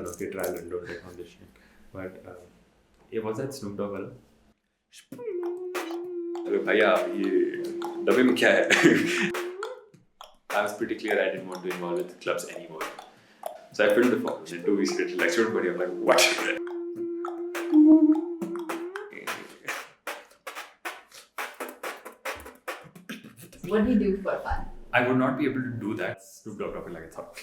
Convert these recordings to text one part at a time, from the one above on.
run, okay? Trial run, don't take on this shit. But was that Snoop Dogg wala? Hello, bhaiya, ye dabbe mein kya hai? I was pretty clear I didn't want to involve with clubs anymore. So I filled the form. In 2 weeks later, like, student body, I'm like, what? What do you do for fun? I would not be able to do that. Snoop Dogg dropping like a thought.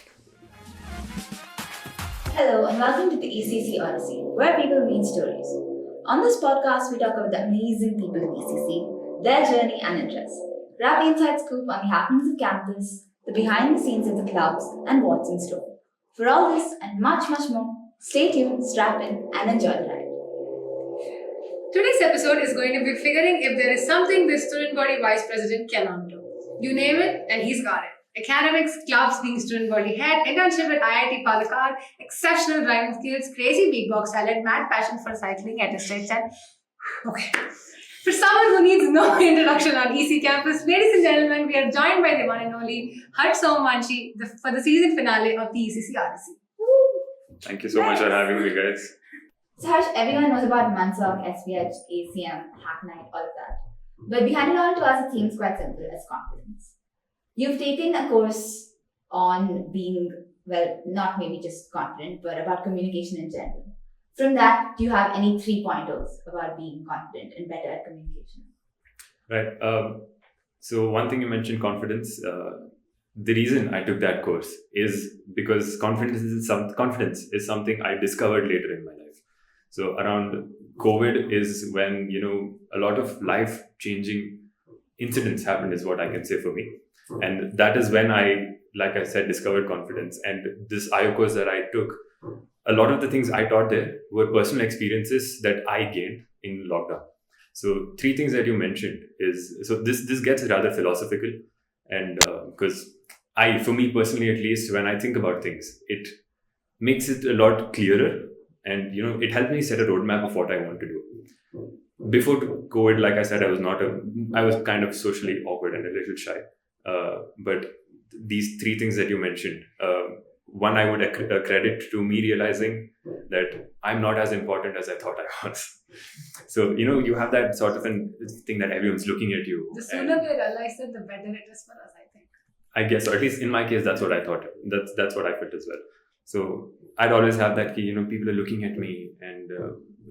Hello and welcome to the ECC Odyssey, where people read stories. On this podcast, we talk about the amazing people in ECC, their journey and interests. Grab the inside scoop on the happenings of campus, the behind the scenes of the clubs, and what's in store. For all this and much, much more, stay tuned, strap in, and enjoy the ride. Today's episode is going to be figuring if there is something this student body vice president cannot do. You name it, and he's got it. Academics, clubs, being student body head, internship at IIT Palakkad, exceptional driving skills, crazy beatbox talent, mad passion for cycling at a stage and... Okay. For someone who needs no introduction on EC campus, ladies and gentlemen, we are joined by the one and only Somvanshi for the season finale of the ECC Odyssey. Thank you so much for having me, guys. So Harsh, everyone knows about MUNSoc, SVH, ACM, Hacknight, all of that. But behind it all, to us, it seems quite simple as confidence. You've taken a course on being, well, not maybe just confident, but about communication in general. From that, do you have any 3 pointers about being confident and better at communication? Right. So one thing you mentioned, confidence. The reason I took that course is because confidence is something I discovered later in my life. So around COVID is when, a lot of life-changing incidents happened is what I can say for me. And that is when I, like I said, discovered confidence. And this IO course that I took, a lot of the things I taught there were personal experiences that I gained in lockdown. So 3 things that you mentioned is, so this gets rather philosophical. And because for me personally, at least, when I think about things, it makes it a lot clearer. And, it helped me set a roadmap of what I want to do. Before COVID, like I said, I was kind of socially awkward and a little shy. But these 3 things that you mentioned, one, I would credit to me realizing that I'm not as important as I thought I was. So, you have that sort of thing that everyone's looking at you. The sooner we realize it, the better it is for us, I think. I guess, or at least in my case, that's what I thought. That's what I felt as well. So I'd always have that key, people are looking at me, and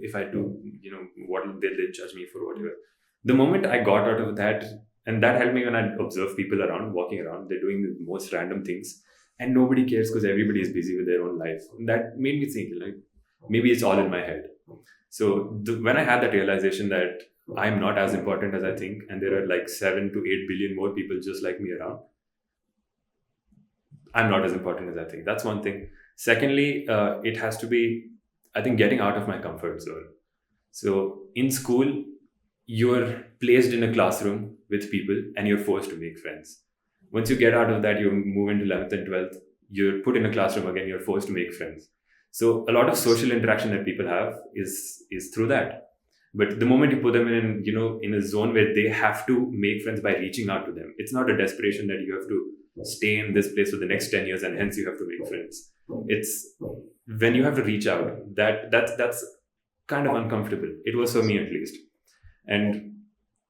if I do, what they'll judge me for, whatever. The moment I got out of that, and that helped me when I observe people around, walking around, they're doing the most random things, and nobody cares because everybody is busy with their own life. And that made me think, maybe it's all in my head. So when I had that realization that I'm not as important as I think, and there are 7 to 8 billion more people just like me around, I'm not as important as I think. That's one thing. Secondly, it has to be, I think, getting out of my comfort zone. So in school, you're placed in a classroom with people and you're forced to make friends. Once you get out of that, you move into 11th and 12th, you're put in a classroom again, you're forced to make friends. So a lot of social interaction that people have is through that. But the moment you put them in a zone where they have to make friends by reaching out to them, it's not a desperation that you have to stay in this place for the next 10 years and hence you have to make friends. It's when you have to reach out, that's kind of uncomfortable. It was for me, at least. And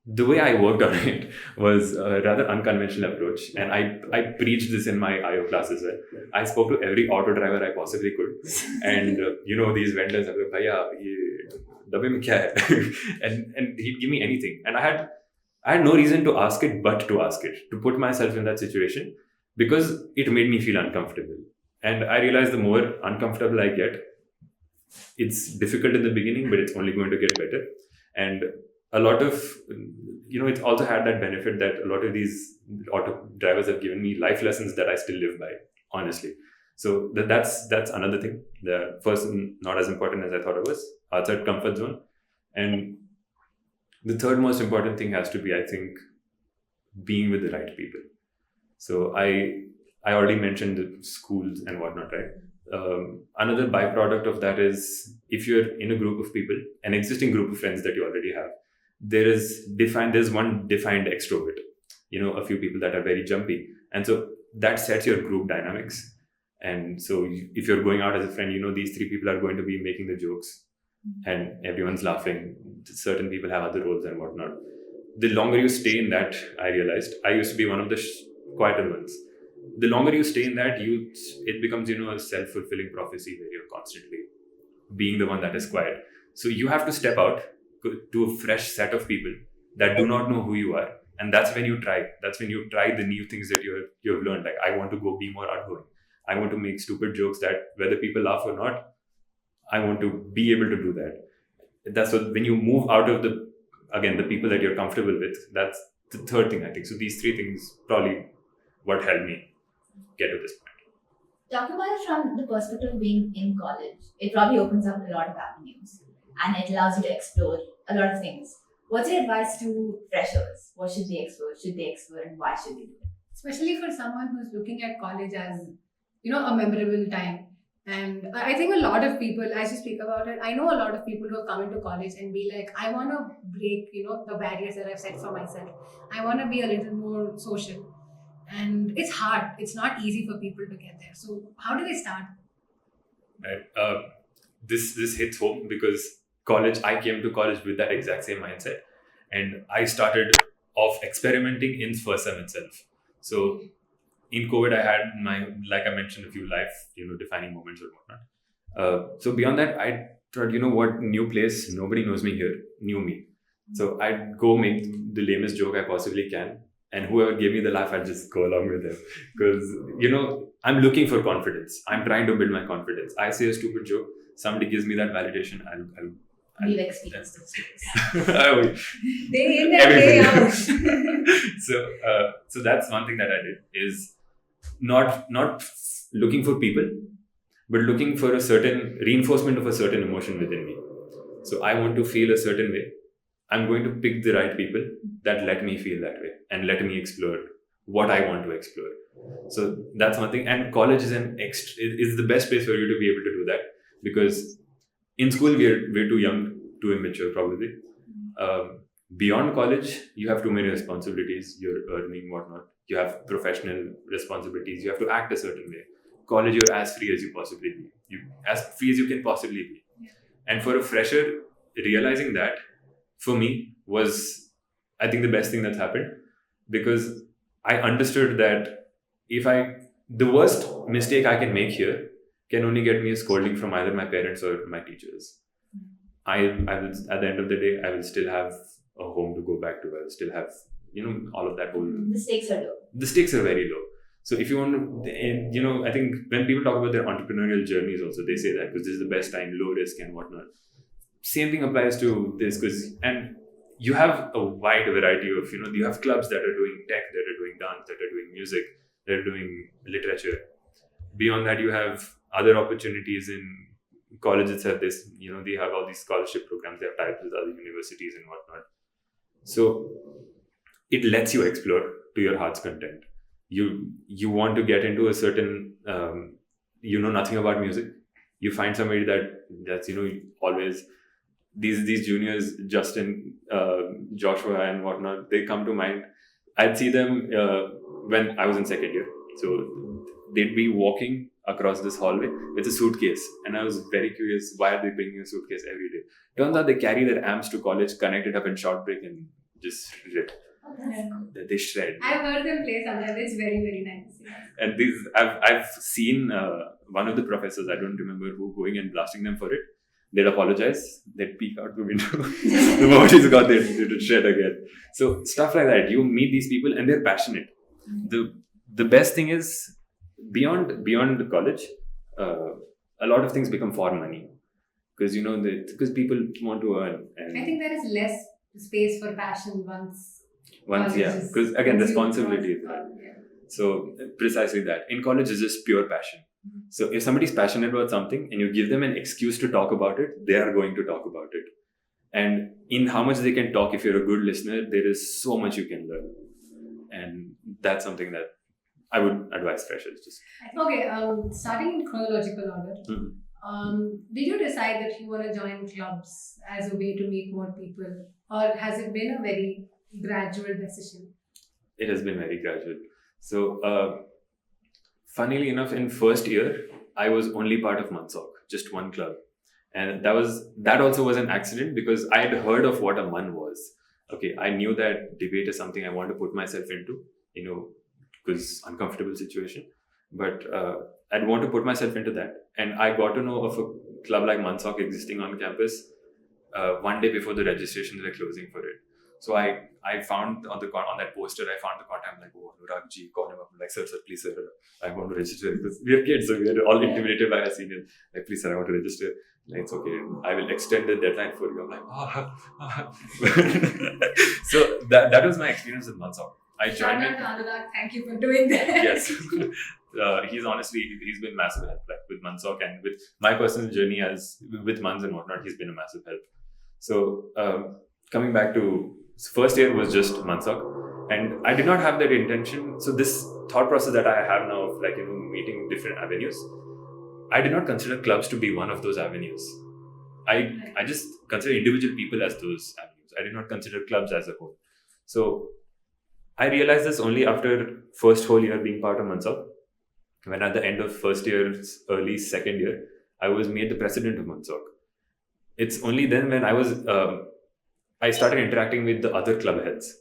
the way I worked on it was a rather unconventional approach. And I preached this in my IO class as well. I spoke to every auto driver I possibly could. And, these vendors, I was like, bhaiya, ye dabbe mein kya hai? And he'd give me anything. And I had no reason to ask it, but to ask it, to put myself in that situation, because it made me feel uncomfortable. And I realized the more uncomfortable I get, it's difficult in the beginning, but it's only going to get better. And a lot of, it's also had that benefit that a lot of these auto drivers have given me life lessons that I still live by, honestly. So that's another thing. The first, not as important as I thought it was, outside comfort zone. And the third most important thing has to be, I think, being with the right people. So I already mentioned the schools and whatnot, right? Another byproduct of that is, if you're in a group of people, an existing group of friends that you already have, there's one defined extrovert, a few people that are very jumpy. And so that sets your group dynamics. And so if you're going out as a friend, these three people are going to be making the jokes and everyone's laughing. Certain people have other roles and whatnot. The longer you stay in that, I realized, I used to be one of the quieter ones. The longer you stay in that, it becomes, a self-fulfilling prophecy where you're constantly being the one that is quiet. So you have to step out to a fresh set of people that do not know who you are. And that's when you try. That's when you try the new things that you have learned. Like, I want to go be more outgoing. I want to make stupid jokes that whether people laugh or not, I want to be able to do that. That's what, when you move out of the people that you're comfortable with, that's the third thing, I think. So these three things probably what helped me get to this point. Talking about it from the perspective of being in college, it probably opens up a lot of avenues and it allows you to explore a lot of things. What's your advice to freshers? What should they explore? Should they explore, and why should they do it? Especially for someone who's looking at college as, a memorable time. And I think a lot of people, as you speak about it, I know a lot of people who have come into college and be like, I want to break, the barriers that I've set for myself. I want to be a little more social. And it's hard. It's not easy for people to get there. So how do they start? Right. This hits home because I came to college with that exact same mindset. And I started off experimenting in first sem itself. So in COVID, I had like I mentioned, a few life, defining moments or whatnot. So beyond that, I thought, what, new place, nobody knows me here, knew me. So I'd go make the lamest joke I possibly can. And whoever gave me the laugh, I'd just go along with them. Because, I'm looking for confidence. I'm trying to build my confidence. I say a stupid joke, somebody gives me that validation, We've experienced those days. Day in and day out. So that's one thing that I did, is not looking for people, but looking for a certain reinforcement of a certain emotion within me. So I want to feel a certain way. I'm going to pick the right people that let me feel that way and let me explore what I want to explore. So that's one thing. And college is is the best place for you to be able to do that, because in school we're too young, too immature probably. Beyond college, you have too many responsibilities. You're earning whatnot. You have professional responsibilities. You have to act a certain way. College, you're as free as you possibly be. As free as you can possibly be. Yeah. And for a fresher, realizing that, for me, was, I think, the best thing that's happened, because I understood that the worst mistake I can make here can only get me a scolding from either my parents or my teachers. I will, at the end of the day, I will still have a home to go back to. I will still have, all of that whole... The stakes are low. The stakes are very low. So if you want to, I think when people talk about their entrepreneurial journeys also, they say that because this is the best time, low risk and whatnot. Same thing applies to this, and you have a wide variety of, you have clubs that are doing tech, that are doing dance, that are doing music, that are doing literature. Beyond that, you have other opportunities in college itself. They have all these scholarship programs, they have ties with other universities and whatnot. So it lets you explore to your heart's content. You want to get into a certain, you know nothing about music. You find somebody that's always these juniors, Justin, Joshua and whatnot, they come to mind. I'd see them when I was in second year. So they'd be walking across this hallway with a suitcase. And I was very curious, why are they bringing a suitcase every day? Turns out they carry their amps to college, connect it up in short break and just rip. They shred. I've heard them play sometimes. It's very, very nice. And I've seen one of the professors, I don't remember who, going and blasting them for it. They'd apologize. They'd peek out the window. The moment he's got there, they'd shred again. So stuff like that. You meet these people and they're passionate. The best thing is, beyond the college, a lot of things become for money, because because people want to earn. And I think there is less space for passion once yeah, because again, responsibility is there. Yeah. So precisely that. In college, it's just pure passion. So if somebody's passionate about something and you give them an excuse to talk about it, they are going to talk about it. And in how much they can talk, if you're a good listener, there is so much you can learn. And that's something that I would advise freshers. Okay, starting in chronological order, did you decide that you want to join clubs as a way to meet more people, or has it been a very gradual decision? It has been very gradual. So Funnily enough, in first year, I was only part of MUNSoc, just one club. And that also was an accident because I had heard of what a MUN was. Okay, I knew that debate is something I want to put myself into, because uncomfortable situation. But I'd want to put myself into that. And I got to know of a club like MUNSoc existing on campus one day before the registrations were closing for it. So I found on that poster, I found the contact. I'm like, oh, Anurag ji, call him up. I'm like, sir, please, sir, I want to register. Because we are kids, so we are all intimidated by our seniors. Like, please, sir, I want to register. Like, it's okay. I will extend the deadline for you. I'm like, So that was my experience with MUNSoc. I joined it. Anurag, thank you for doing that. Yes. He's been massive help, like with MUNSoc and with my personal journey with MUNs and whatnot. He's been a massive help. So coming back to first year was just MUNSoc, and I did not have that intention. So this thought process that I have now of meeting different avenues, I did not consider clubs to be one of those avenues. I just consider individual people as those avenues. I did not consider clubs as a whole. So I realized this only after first whole year being part of MUNSoc. When at the end of first year's early second year, I was made the president of MUNSoc. It's only then when I started interacting with the other club heads.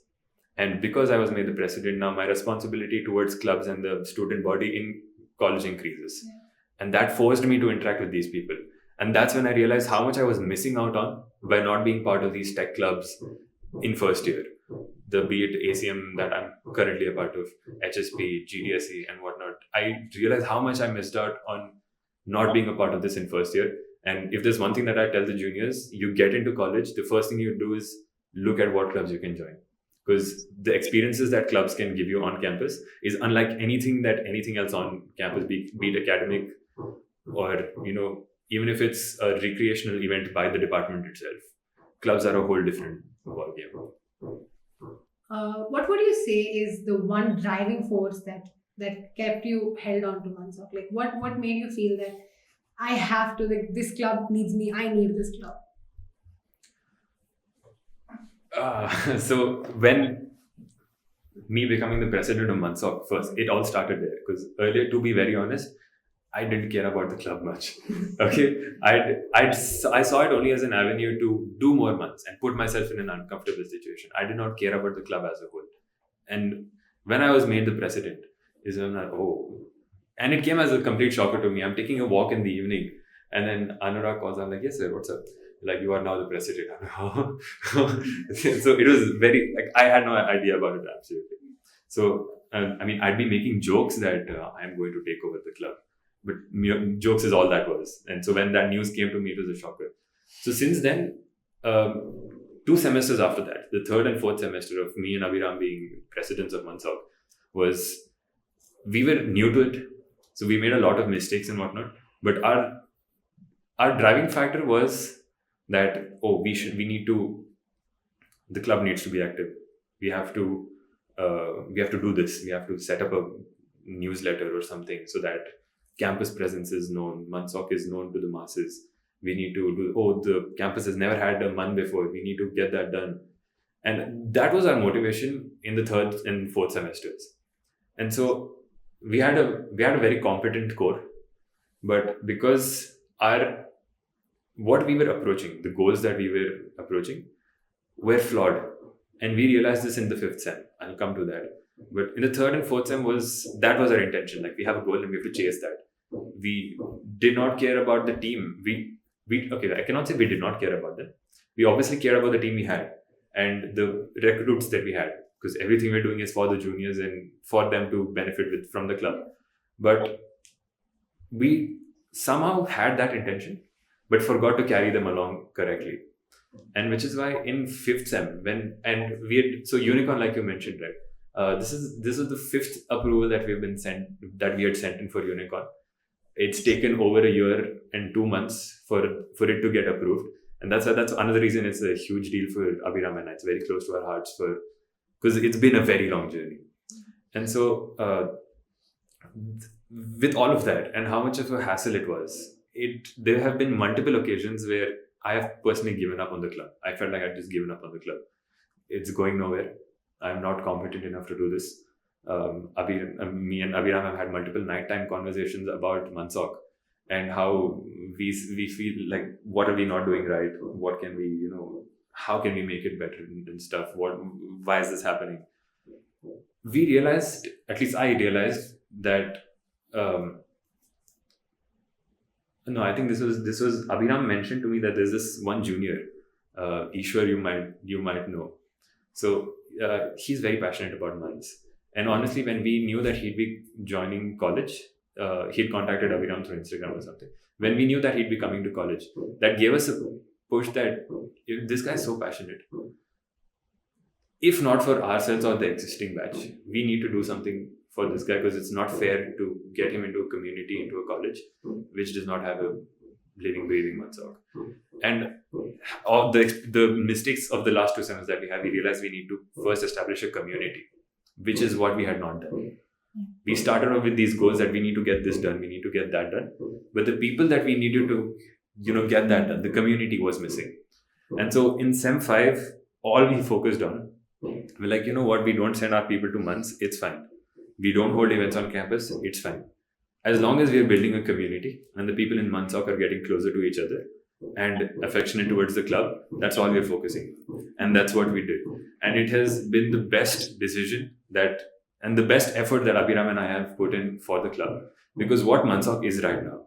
And because I was made the president, now my responsibility towards clubs and the student body in college increases. Yeah. And that forced me to interact with these people. And that's when I realized how much I was missing out on by not being part of these tech clubs in first year. Be it ACM that I'm currently a part of, HSP, GDSE and whatnot. I realized how much I missed out on not being a part of this in first year. And if there's one thing that I tell the juniors, you get into college, the first thing you do is look at what clubs you can join. Because the experiences that clubs can give you on campus is unlike anything else on campus, be it academic or, even if it's a recreational event by the department itself. Clubs are a whole different ballgame. What would you say is the one driving force that kept you held on to MUNSoc? Like what made you feel that I have to, this club needs me, I need this club? So when me becoming the president of MUNSoc first, it all started there. Because earlier, to be very honest, I didn't care about the club much. Okay, I saw it only as an avenue to do more months and put myself in an uncomfortable situation. I did not care about the club as a whole. And when I was made the president, is when and it came as a complete shocker to me. I'm taking a walk in the evening, and then Anurag calls. I'm like, yes sir, what's up? Like, you are now the president. So it was very I had no idea about it absolutely. So I'd be making jokes that I'm going to take over the club. But jokes is all that was. And so when that news came to me, it was a shocker. So since then, 2 semesters after that, the third and fourth semester of me and Abhiram being presidents of MUNSoc, we were new to it. So we made a lot of mistakes and whatnot. But our driving factor was that, the club needs to be active. We have to do this. We have to set up a newsletter or something so that campus presence is known, MUNSoc is known to the masses. We need to the campus has never had a MUN before. We need to get that done. And that was our motivation in the third and fourth semesters. And so we had a very competent core, but because what we were approaching, the goals that we were approaching were flawed. And we realized this in the fifth sem. I'll come to that. But in the third and fourth sem that was our intention. Like, we have a goal and we have to chase that. We did not care about the team. I cannot say we did not care about them. We obviously cared about the team we had and the recruits that we had, because everything we're doing is for the juniors and for them to benefit from the club. But we somehow had that intention, but forgot to carry them along correctly. And which is why in fifth sem, UniCon, like you mentioned, right? This is the fifth approval that we had sent in for UniCon. It's taken over a year and 2 months for it to get approved, and that's another reason it's a huge deal for Abhiram and I. It's very close to our hearts because it's been a very long journey. And so with all of that and how much of a hassle it was, there have been multiple occasions where I have personally given up on the club. I felt like I'd just given up on the club. It's going nowhere. I'm not competent enough to do this. Me and Abhiram have had multiple nighttime conversations about MUNSoc and how we feel like, what are we not doing right? What can we, how can we make it better and stuff? Why is this happening? We realized, at least I realized, that no, I think this was Abhiram mentioned to me that there's this one junior, Ishwar, you might know. So he's very passionate about MUNs. And honestly, when we knew that he'd be joining college, he'd contacted Abhiram through Instagram or something. When we knew that he'd be coming to college, that gave us a push that this guy's so passionate. If not for ourselves or the existing batch, we need to do something for this guy, because it's not fair to get him into a community, into a college, which does not have a living, breathing MUNSoc. And all the mistakes of the last 2 semesters that we have, we realized we need to first establish a community, which is what we had not done. We started off with these goals that we need to get this done, we need to get that done. But the people that we needed to, get that done, the community was missing. And so in Sem 5, all we focused on, we're like, what, we don't send our people to MUNs, it's fine. We don't hold events on campus, it's fine. As long as we are building a community and the people in MUNSoc are getting closer to each other and affectionate towards the club, that's all we're focusing on. And that's what we did. And it has been the best decision and the best effort that Abhiram and I have put in for the club. Because what MUNSoc is right now,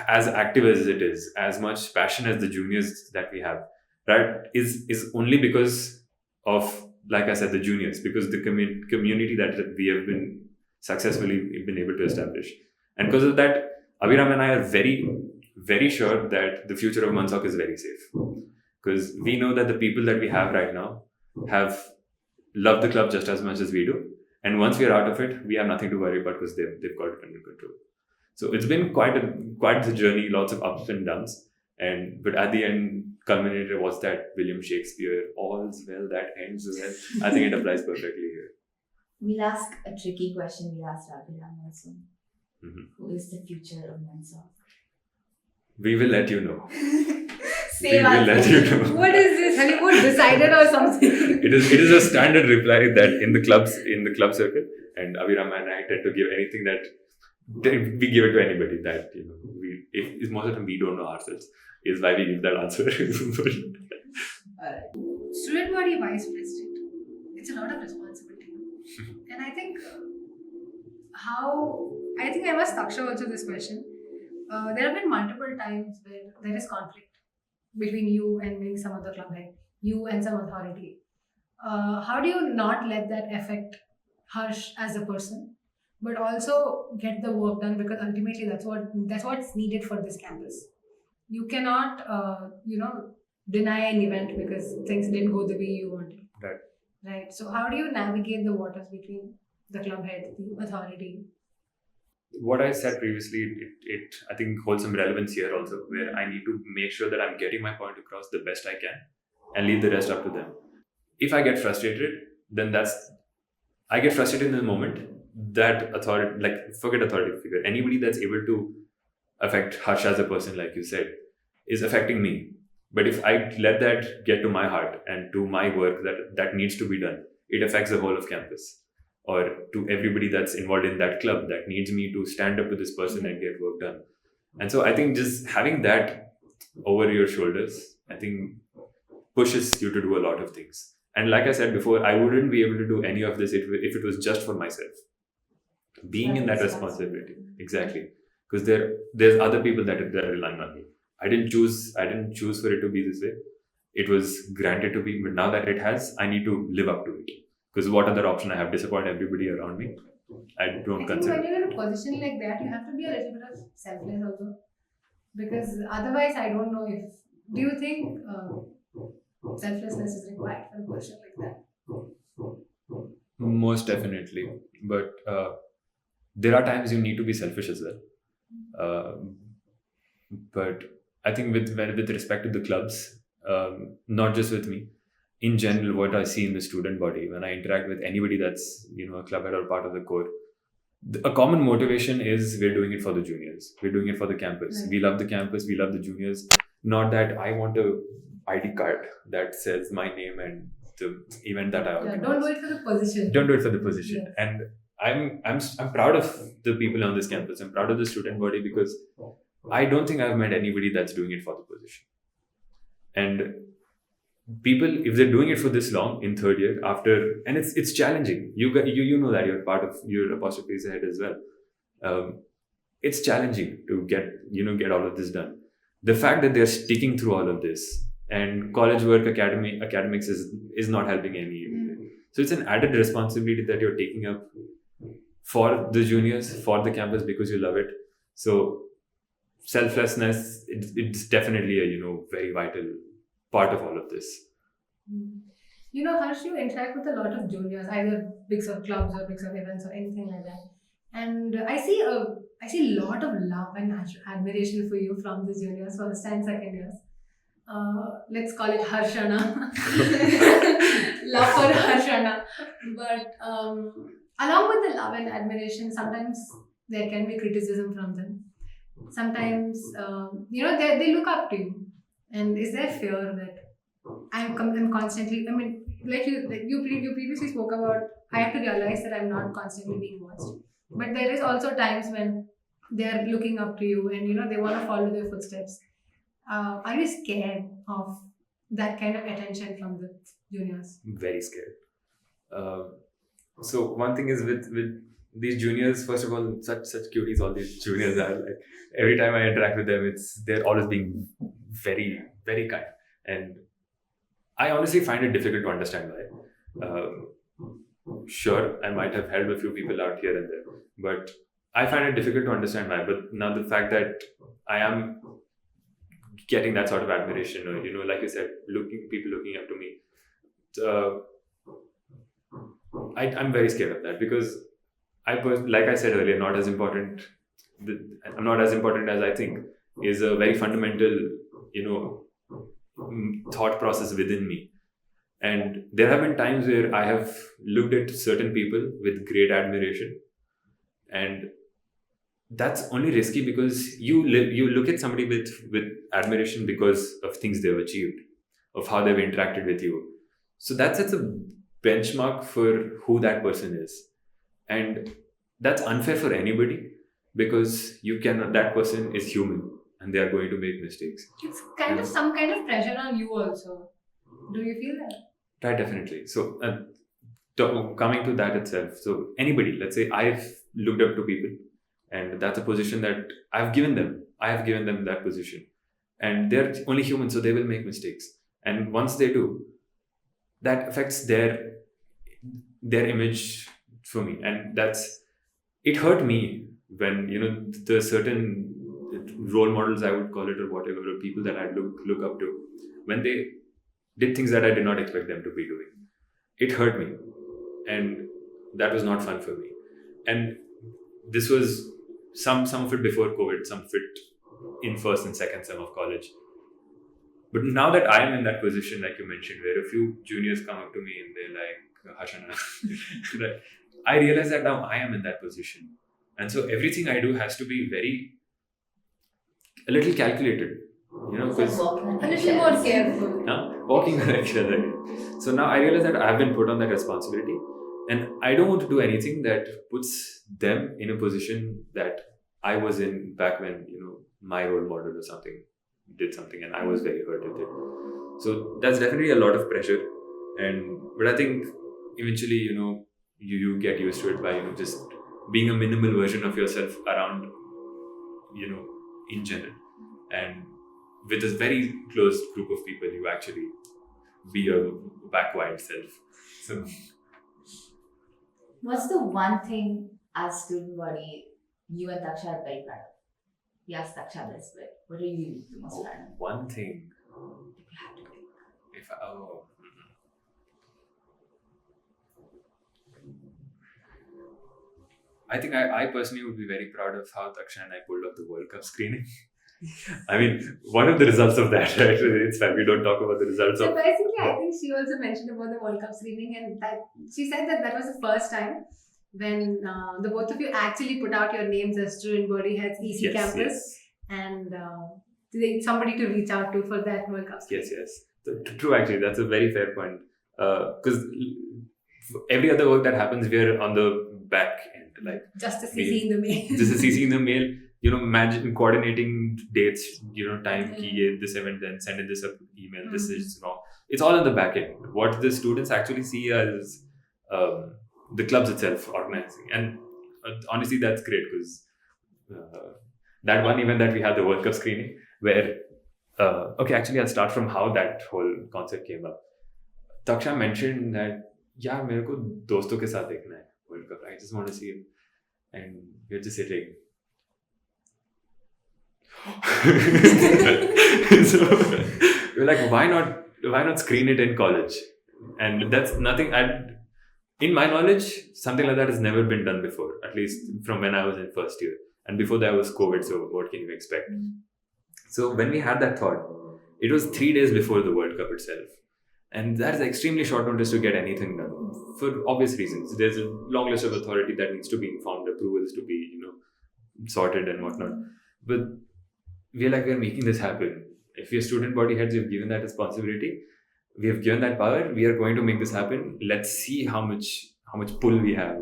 as active as it is, as much passion as the juniors that we have, right, is only because of, like I said, the juniors, because the community that we have been successfully been able to establish. And because of that, Abhiram and I are very, very sure that the future of MUNSoc is very safe. Because we know that the people that we have right now have loved the club just as much as we do. And once we are out of it, we have nothing to worry about, because they've got it under control. So it's been quite the journey, lots of ups and downs. But at the end, culminated was that William Shakespeare, all's well that ends well. I think it applies perfectly here. We'll ask a tricky question we asked Abhiram also. Who is the future of MUNSoc? We will let you know. Same we will let you know. What is this? Have you decided or something? It is a standard reply that in the club circle, and Abhiram and I tend to give anything that we give it to anybody that if most of the time we don't know ourselves, is why we give that answer. Student body vice president, it's a lot of responsibility. And I think I must Thaksha also this question. There have been multiple times where there is conflict between you and maybe some other club head, you and some authority. How do you not let that affect Harsh as a person, but also get the work done? Because ultimately that's what's needed for this campus. You cannot, deny an event because things didn't go the way you wanted. Right. So how do you navigate the waters between the club head, the authority? What I said previously, it I think holds some relevance here also, where I need to make sure that I'm getting my point across the best I can and leave the rest up to them. If I get frustrated, then I get frustrated in the moment that authority, forget authority figure, anybody that's able to affect Harsh as a person, like you said, is affecting me. But if I let that get to my heart and to my work that needs to be done, it affects the whole of campus, or to everybody that's involved in that club that needs me to stand up to this person and get work done. And so I think just having that over your shoulders, I think pushes you to do a lot of things. And like I said before, I wouldn't be able to do any of this if it was just for myself. Being in that responsibility. Exactly. Because there's other people that are relying on me. I didn't choose for it to be this way. It was granted to be, but now that it has, I need to live up to it. Because what other option I have? Disappoint everybody around me? I don't consider. When you're in a position like that, you have to be a little bit of selfless also. Because otherwise, I don't know if... Do you think selflessness is required for a person like that? Most definitely. But there are times you need to be selfish as well. But I think with respect to the clubs, not just with me, in general, what I see in the student body, when I interact with anybody that's a club head or part of the core, a common motivation is we're doing it for the juniors. We're doing it for the campus. Right. We love the campus. We love the juniors. Not that I want a ID card that says my name and the event that I organized. Don't do it for the position. Don't do it for the position. Yes. And I'm proud of the people on this campus. I'm proud of the student body because I don't think I've met anybody that's doing it for the position. And people, if they're doing it for this long in third year, and it's challenging. You know that you're part of your apostrophes ahead as well. It's challenging to get all of this done. The fact that they're sticking through all of this, and college work, academics is not helping any. So it's an added responsibility that you're taking up for the juniors, for the campus, because you love it. So selflessness, it's definitely a very vital part of all of this. Harsh, you interact with a lot of juniors, either bigs of clubs or bigs of events or anything like that. And I see a lot of love and admiration for you from the juniors, first and second years. Let's call it Harshana. Love for Harshana. But along with the love and admiration, sometimes there can be criticism from them. Sometimes, they look up to you. And is there fear that I'm constantly, like you previously spoke about, I have to realize that I'm not constantly being watched. But there is also times when they're looking up to you and, they want to follow their footsteps. Are you scared of that kind of attention from the juniors? Very scared. So one thing is with these juniors, first of all, such cuties all these juniors are. Like, every time I interact with them, they're always being very, very kind. And I honestly find it difficult to understand why. Sure, I might have helped a few people out here and there, but I find it difficult to understand why. But now the fact that I am getting that sort of admiration, or like you said, people looking up to me, I'm very scared of that, because like I said earlier, not as important. I'm not as important as I think is a very fundamental, thought process within me. And there have been times where I have looked at certain people with great admiration, and that's only risky because you look at somebody with admiration because of things they've achieved, of how they've interacted with you. So that sets a benchmark for who that person is, and that's unfair for anybody, because that person is human and they are going to make mistakes. It's kind of some kind of pressure on you also. Do you feel that? Right, definitely. So coming to that itself, so anybody, let's say I've looked up to people, and that's a position that I've given them. I have given them that position, and they're only human, so they will make mistakes. And once they do, that affects their image for me, and it hurt me when the certain role models, I would call it, or whatever, or people that I look up to, when they did things that I did not expect them to be doing. It hurt me, and that was not fun for me. And this was some of it before COVID, some of it in first and second sem of college. But now that I am in that position, like you mentioned, where a few juniors come up to me and they're like, Hashana, I realize that now I am in that position. And so everything I do has to be a little calculated. Because a little more careful. Walking on eggshells. So now I realize that I have been put on that responsibility, and I don't want to do anything that puts them in a position that I was in back when my role model or something did something and I was very hurt with it. So that's definitely a lot of pressure, but I think eventually you get used to it by just being a minimal version of yourself around in general, and with a very close group of people, you actually be your back wild self. So, what's the one thing as student body you and Thaksha are very proud of? Yes, Thaksha this, but what are you the most proud of? One thing. If you have to pick. I think I personally would be very proud of how Thaksha and I pulled off the World Cup screening. I mean, one of the results of that, right? It's fine, we don't talk about the results of. Surprisingly, I think she also mentioned about the World Cup screening, and that she said that was the first time when the both of you actually put out your names as student body heads EC campus, and somebody to reach out to for that World Cup screening. Yes. True, actually, that's a very fair point. because every other work that happens, we're on the back end, like Just a CC in the mail. just a CC in the mail, coordinating dates, time key, this event, then send in this email, this is, it's all on the back end. What the students actually see as the clubs itself organizing. And honestly, that's great, because that one event that we had, the World Cup screening, where, actually I'll start from how that whole concept came up. Thaksha mentioned that, yeah, मेरे को दोस्तों के साथ देखना है World Cup. I just want to see it. And we're just sitting. So we're like, why not screen it in college? And that's nothing. In my knowledge, something like that has never been done before, at least from when I was in first year. And before that was COVID, so what can you expect? So when we had that thought, it was 3 days before the World Cup itself. And that is extremely short notice to get anything done, for obvious reasons. There's a long list of authority that needs to be informed, approvals to be, sorted and whatnot. But we're making this happen. If we're student body heads, we've given that responsibility. We have given that power. We are going to make this happen. Let's see how much pull we have.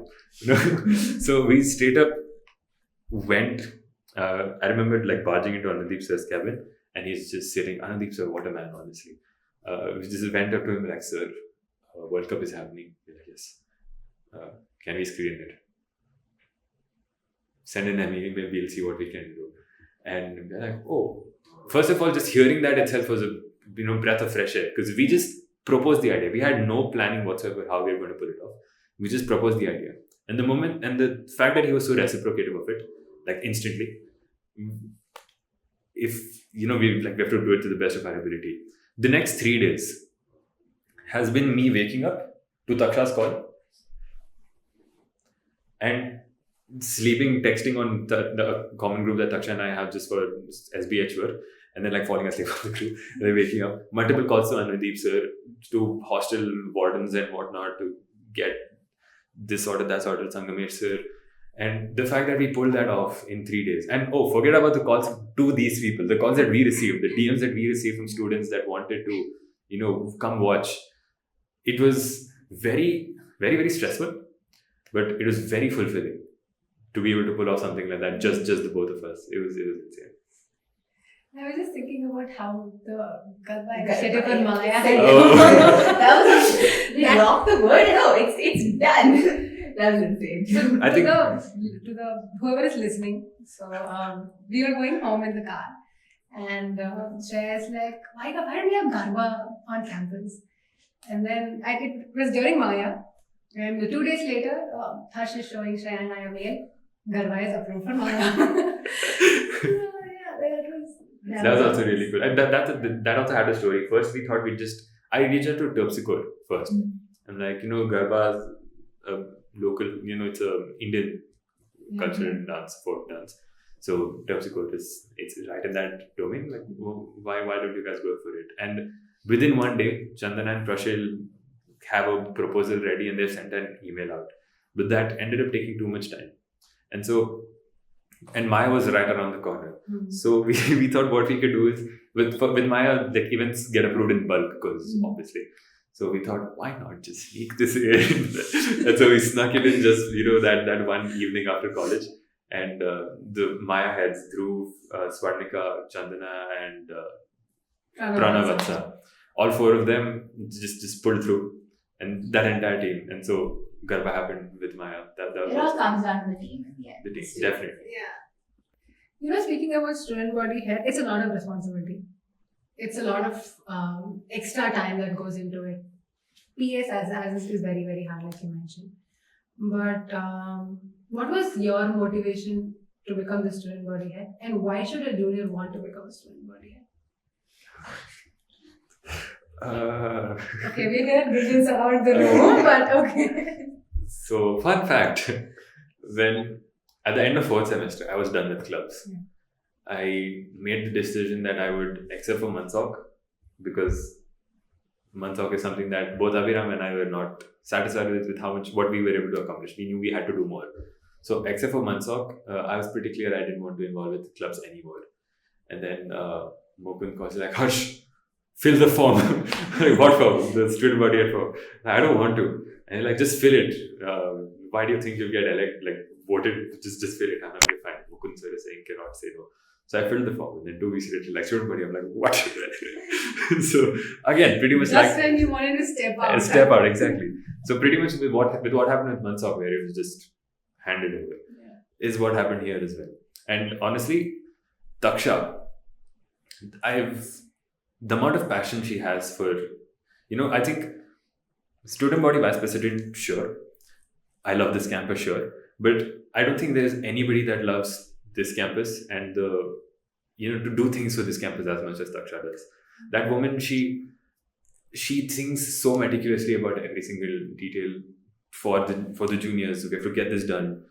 So we straight up went. I remember barging into Anudeep sir's cabin, and he's just sitting. Anudeep sir, what a man, honestly. We just went up to him like, sir, World Cup is happening. We're like, yes. Can we screen it? Send an email, we'll see what we can do. And we're like, oh. First of all, just hearing that itself was a breath of fresh air, because we just proposed the idea. We had no planning whatsoever how we were going to pull it off. We just proposed the idea. And the fact that he was so reciprocative of it, instantly, if, we have to do it to the best of our ability. The next 3 days has been me waking up to Thaksha's call and sleeping, texting on the common group that Thaksha and I have just for SBH work, and then falling asleep on the group, and then waking up. Multiple calls to Anudeep sir, to hostel wardens and whatnot to get this sorted, that sorted, Sangamesh sir. And the fact that we pulled that off in 3 days. And forget about the calls to these people, the calls that we received, the DMs that we received from students that wanted to, come watch. It was very, very, very stressful, but it was very fulfilling to be able to pull off something like that, just the both of us. It was insane. I was just thinking about how the Garba initiative for Maya. We dropped the word. No, it's done. That was insane. So I think to the whoever is listening, so we were going home in the car, and Shreya's like, why don't we have Garba on campus? And then it was during Maya, and 2 days later, Harsh is showing Shreya and I a mail. Garba is approved for Maya. That was also really cool. And that also had a story. First, we thought I reached out to Terpsichore first. I'm like, Garba's local, it's a Indian cultural dance, folk dance. So Terpsichore it's right in that domain. Like, why don't you guys go for it? And within 1 day, Chandana and Prashil have a proposal ready, and they've sent an email out. But that ended up taking too much time. And Maya was right around the corner. So we thought what we could do is, with Maya, events get approved in bulk, because obviously. So we thought, why not just sneak this in? And so we snuck it in just, that one evening after college. And the Maya heads, Dhruv, Swarnika, Chandana, and Pranavatsa, all 4 of them just pulled through. And that entire team. And so Garba happened with Maya. That was it all comes down to the team. The team, definitely. Yeah. Speaking about student body head, it's a lot of responsibility. It's a lot of extra time that goes into it. PS as is very, very hard, like you mentioned. But what was your motivation to become the student body head? And why should a junior want to become a student body head? Okay, we get visions around the room, but okay. So, fun fact, when at the end of 4th semester, I was done with clubs. Yeah. I made the decision that I would, except for MUNSoc, because MUNSoc is something that both Abhiram and I were not satisfied with what we were able to accomplish. We knew we had to do more. So, except for MUNSoc, I was pretty clear I didn't want to involve with clubs anymore. And then Mokun was like, Harsh, fill the form. Like, what form? The student body at form. I don't want to. And like, just fill it. Why do you think you'll get voted? Just fill it. I'm like, fine. Mukund sir is saying cannot say no. So I filled the form, and then 2 weeks later, like, student body, I'm like, what? So again, pretty much just when you wanted to step out. Step out, exactly. So pretty much with what happened with MUNSoc, where it was just handed over, is what happened here as well. And honestly, Thaksha, the amount of passion she has for, I think student body vice president, sure. I love this campus, sure. But I don't think there's anybody that loves this campus and to do things for this campus as much as Thaksha does. That woman, she thinks so meticulously about every single detail for the juniors. We have to get this done.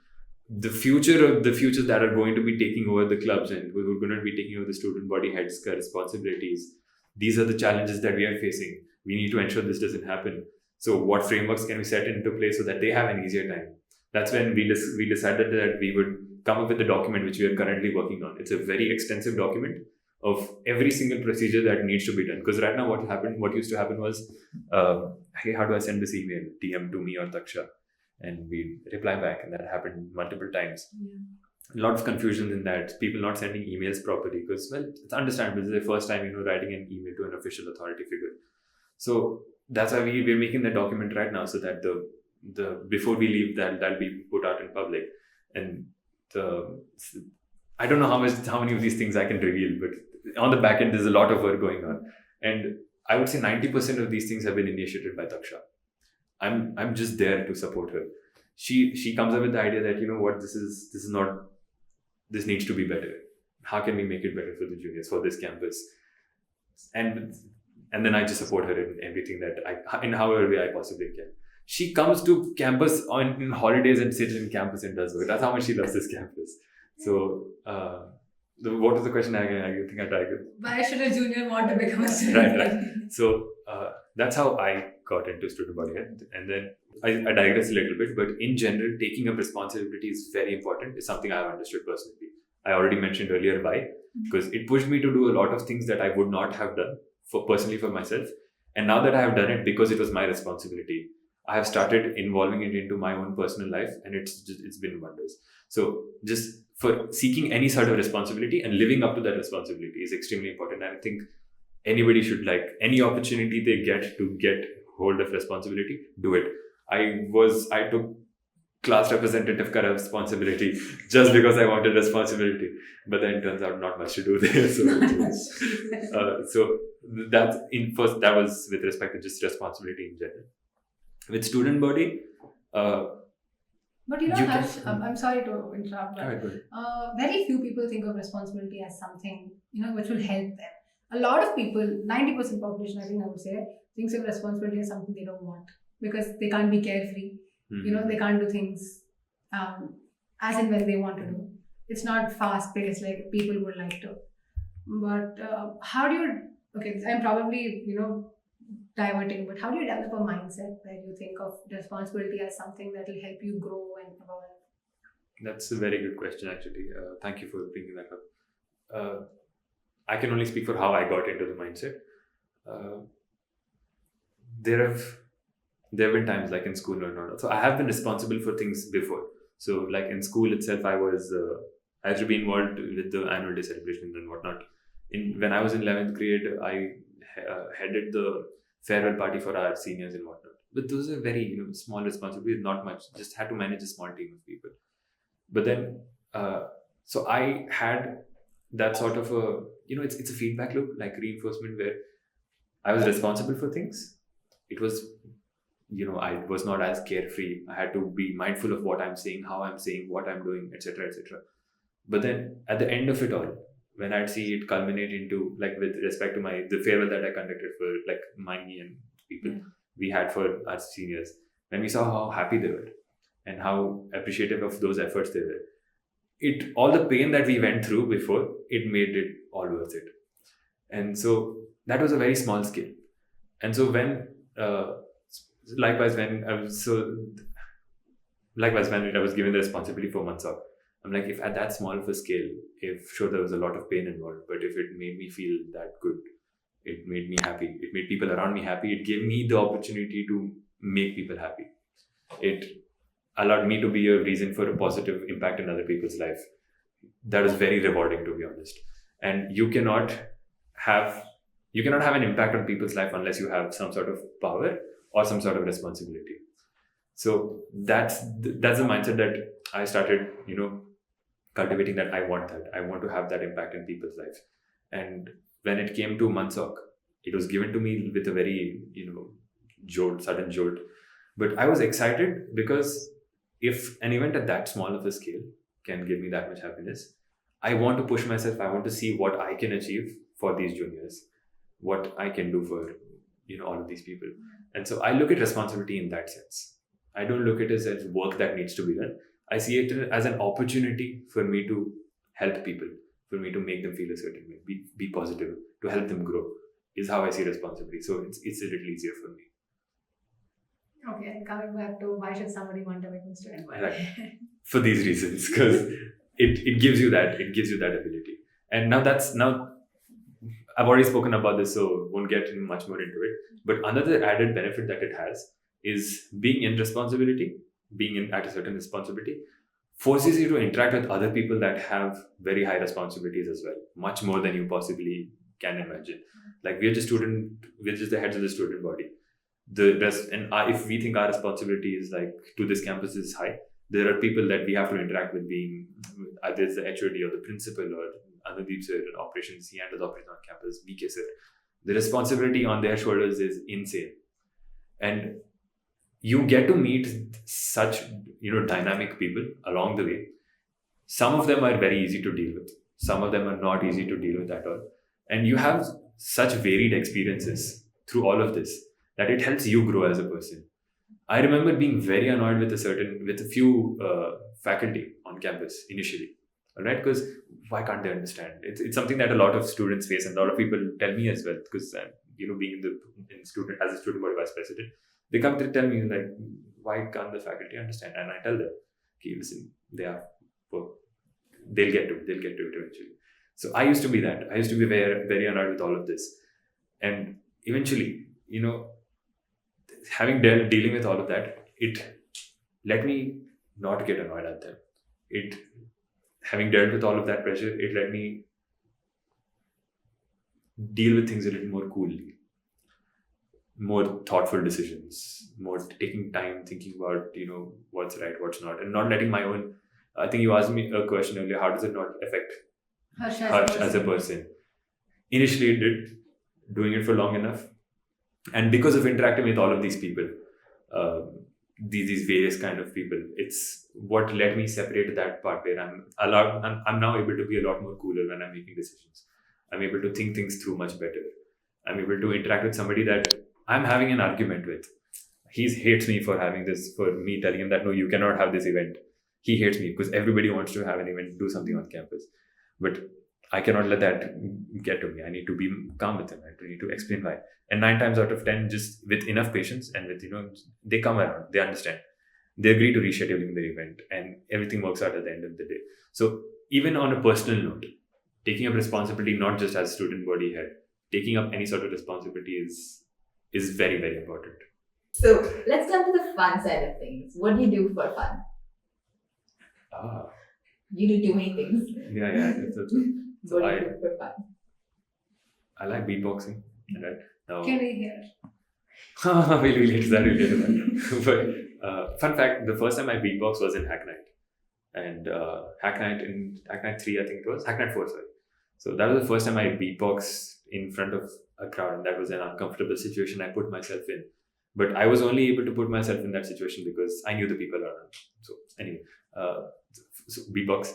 The futures that are going to be taking over the clubs and who are going to be taking over the student body heads' responsibilities. These are the challenges that we are facing. We need to ensure this doesn't happen. So what frameworks can we set into place so that they have an easier time? That's when we decided that we would come up with a document which we are currently working on. It's a very extensive document of every single procedure that needs to be done. Because right now what used to happen was, hey, how do I send this email? DM to me or Thaksha. And we reply back, and that happened multiple times. A lot of confusion in that, people not sending emails properly because, well, it's understandable. This is the first time, writing an email to an official authority figure. So that's why we're making the document right now, so that the before we leave, that'll be put out in public. And I don't know how many of these things I can reveal, but on the back end, there's a lot of work going on. And I would say 90% of these things have been initiated by Thaksha. I'm just there to support her. She comes up with the idea that, this needs to be better. How can we make it better for the juniors, for this campus? And then I just support her in everything in however way I possibly can. She comes to campus in holidays and sits in campus and does work. That's how much she loves this campus. So, what was the question I think I tried to? Why should a junior want to become a student? Right. So, that's how I got into student body head. And then I digress a little bit, but in general, taking up responsibility is very important. It's something I've understood personally. I already mentioned earlier why, because it pushed me to do a lot of things that I would not have done personally for myself. And now that I have done it because it was my responsibility, I have started involving it into my own personal life, and it's been wonders. So just for seeking any sort of responsibility and living up to that responsibility is extremely important. And I think anybody should, any opportunity they get to get hold of responsibility, do it. I took class representative responsibility just because I wanted responsibility, but then it turns out not much to do there. So that was with respect to just responsibility in general. With student body, but Harsh, I'm sorry to interrupt, but very few people think of responsibility as something which will help them. A lot of people, 90% population, I think I would say, thinks of responsibility as something they don't want because they can't be carefree. Mm-hmm. They can't do things as and when they want to do. It's not fast paced like people would like to. But how do you? Okay, I'm probably diverting, but how do you develop a mindset where you think of responsibility as something that will help you grow and evolve? That's a very good question, actually. Thank you for bringing that up. I can only speak for how I got into the mindset. There have been times like in school or not. So I have been responsible for things before. So like in school itself, I had to be involved with the annual day celebration and whatnot. When I was in 11th grade, I headed the farewell party for our seniors and whatnot. But those are very small responsibilities, not much. Just had to manage a small team of people. But then, so I had that sort of it's a feedback loop, like reinforcement, where I was responsible for things. It was, I was not as carefree. I had to be mindful of what I'm saying, how I'm saying, what I'm doing, etc., etc. But then at the end of it all, when I'd see it culminate into, like, with respect to the farewell that I conducted for like me and people we had for our seniors, when we saw how happy they were and how appreciative of those efforts they were, all the pain that we went through before, it made it all worth it. And so that was a very small scale. And so when likewise when I was given the responsibility for MUNSoc, I'm like, if at that small of a scale, if sure there was a lot of pain involved, but if it made me feel that good, It made me happy. It made people around me happy. It gave me the opportunity to make people happy. It allowed me to be a reason for a positive impact in other people's life. That was very rewarding, to be honest. And you cannot have an impact on people's life unless you have some sort of power or some sort of responsibility. So that's the mindset that I started, cultivating, that I want to have that impact in people's life. And when it came to MUNSoc, it was given to me with a very, sudden jolt. But I was excited because if an event at that small of a scale can give me that much happiness, I want to push myself. I want to see what I can achieve for these juniors, what I can do for, all of these people. And so I look at responsibility in that sense. I don't look at it as work that needs to be done. I see it as an opportunity for me to help people, for me to make them feel a certain way, be positive, to help them grow, is how I see responsibility. So it's a little easier for me. Okay, and coming back to why should somebody want to become student body? Right. For these reasons, because it gives you that ability. And now I've already spoken about this, so won't get much more into it. But another added benefit that it has is being at a certain responsibility forces you to interact with other people that have very high responsibilities as well, much more than you possibly can imagine. Like we're just the heads of the student body. The rest, and if we think our responsibility is like to this campus is high, there are people that we have to interact with, being either it's the HOD or the principal or Annaaa sir in operations. He handles operations on campus. BK sir, the responsibility on their shoulders is insane, and you get to meet such dynamic people along the way. Some of them are very easy to deal with. Some of them are not easy to deal with at all, and you have such varied experiences through all of this that it helps you grow as a person. I remember being very annoyed with a few faculty on campus initially, all right? Because why can't they understand? It's something that a lot of students face, and a lot of people tell me as well. Because being as a student body vice president, they come to tell me like, why can't the faculty understand? And I tell them, okay, listen, they'll get to it eventually. So I used to be that. I used to be very, very annoyed with all of this, and eventually, dealing with all of that, it let me not get annoyed at them. Having dealt with all of that pressure, it let me deal with things a little more coolly, more thoughtful decisions, more taking time thinking about what's right, what's not, and not letting my own. I think you asked me a question earlier. How does it not affect Harsh as a person? Initially, it did. Doing it for long enough. And because of interacting with all of these people, these various kind of people, it's what let me separate that part where I'm now able to be a lot more cooler when I'm making decisions. I'm able to think things through much better. I'm able to interact with somebody that I'm having an argument with. He hates me for me telling him that no, you cannot have this event. He hates me because everybody wants to have an event, do something on campus. But I cannot let that get to me. I need to be calm with him. I need to explain why. And 9 times out of 10, just with enough patience and with, they come around, they understand. They agree to rescheduling the event and everything works out at the end of the day. So even on a personal note, taking up responsibility, not just as student body head, taking up any sort of responsibility is very, very important. So let's come to the fun side of things. What do you do for fun? You do too many things. Yeah. So what do you do for fun? I like beatboxing. Right? Now, Can we hear? we'll relate to that. But fun fact, the first time I beatboxed was in Hacknight. And Hacknight 3, I think it was. Hacknight 4, sorry. So that was the first time I beatboxed in front of a crowd. And that was an uncomfortable situation I put myself in. But I was only able to put myself in that situation because I knew the people around. So anyway, so beatbox.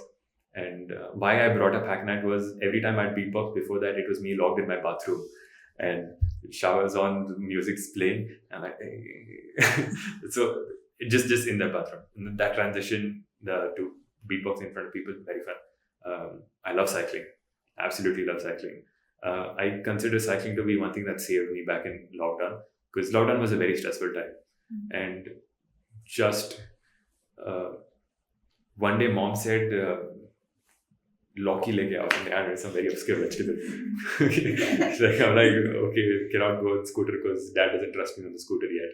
And why I brought up Hacknight was every time I'd beatbox before that, it was me logged in my bathroom and showers on, the music's playing, and so just in the bathroom. And that transition to beatboxing in front of people, very fun. I love cycling, absolutely love cycling. I consider cycling to be one thing that saved me back in lockdown, because lockdown was a very stressful time. And just one day mom said, Loki leke out in the hand with some very obscure vegetable. Like, I'm like, okay, cannot go on scooter because dad doesn't trust me on the scooter yet.